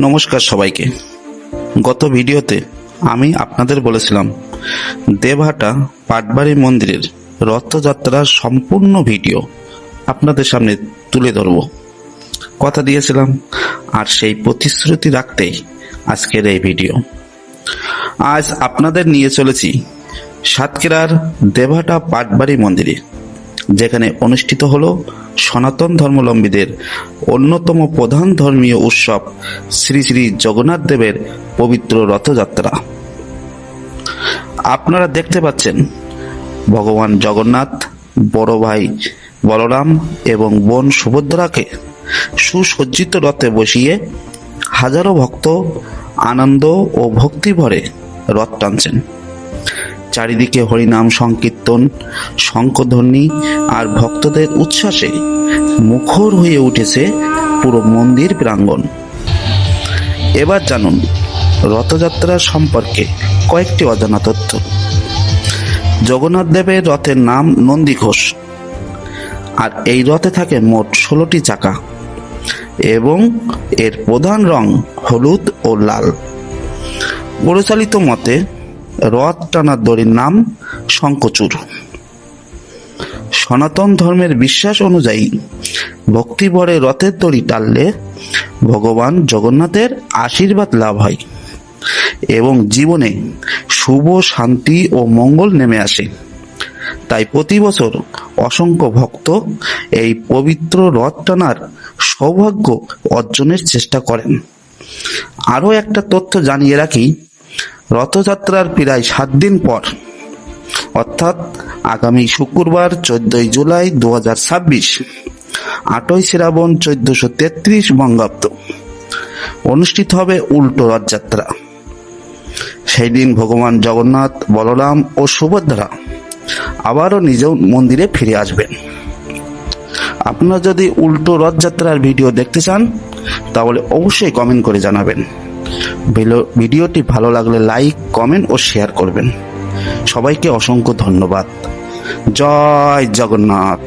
নমস্কার সবাইকে। গত ভিডিওতে আমি আপনাদের বলেছিলাম দেবহাটা পাটবাড়ি মন্দিরের রথযাত্রার সম্পূর্ণ ভিডিও আপনাদের সামনে তুলে ধরব। কথা দিয়েছিলাম, আর সেই প্রতিশ্রুতি রাখতেই আজকের এই ভিডিও। আজ আপনাদের নিয়ে চলেছি সাতক্ষীরার দেবহাটা পাটবাড়ি মন্দিরে, যেখানে অনুষ্ঠিত হলো সনাতন ধর্মাবলম্বীদের অন্যতম প্রধান ধর্মীয় উৎসব শ্রী শ্রী জগন্নাথ দেবের পবিত্র রথযাত্রা। আপনারা দেখতে পাচ্ছেন ভগবান জগন্নাথ বড় ভাই বলরাম এবং বোন সুভদ্রাকে সুসজ্জিত রথে বসিয়ে হাজারো ভক্ত আনন্দ ও ভক্তি ভরে রথ টানছেন। চারিদিকে হরিনাম সংকীর্তন, শঙ্খধ্বনি আর ভক্তদের উচ্ছ্বাসে মুখর হয়ে উঠেছে পুরো মন্দির প্রাঙ্গণ। এবার জানুন রথযাত্রা সম্পর্কে কয়েকটি অজানা তথ্য। জগন্নাথ দেবের রথের নাম নন্দীঘোষ, আর এই রথে থাকে মোট 16টি চাকা এবং এর প্রধান রং হলুদ ও লাল। প্রচলিত মতে রথ টানার দড়ির নাম শঙ্খচূড়। সনাতন ধর্মের বিশ্বাস অনুযায়ী ভক্তি ভরে রথের দড়ি টানলে ভগবান জগন্নাথের আশীর্বাদ লাভ হয় এবং জীবনে শুভ শান্তি ও মঙ্গল নেমে আসে। তাই প্রতি বছর অসংখ্য ভক্ত এই পবিত্র রথ টানার সৌভাগ্য অর্জনের চেষ্টা করেন। আরও একটা তথ্য জানিয়ে রাখি, রথযাত্রার প্রায় 7 দিন পর, অর্থাৎ আগামী শুক্রবার 14 জুলাই 2026, 8ই শ্রাবণ 1433 বঙ্গাব্দ অনুষ্ঠিত হবে উল্টো রথযাত্রা। সেই দিন ভগবান জগন্নাথ, বলরাম ও সুভদ্রা আবারও নিজ মন্দিরে ফিরে আসবেন। আপনারা যদি উল্টো রথযাত্রার ভিডিও দেখতে চান তাহলে অবশ্যই কমেন্ট করে জানাবেন। ভিডিওটি ভালো লাগলে লাইক, কমেন্ট ও শেয়ার করবেন। সবাইকে অসংখ্য ধন্যবাদ। জয় জগন্নাথ।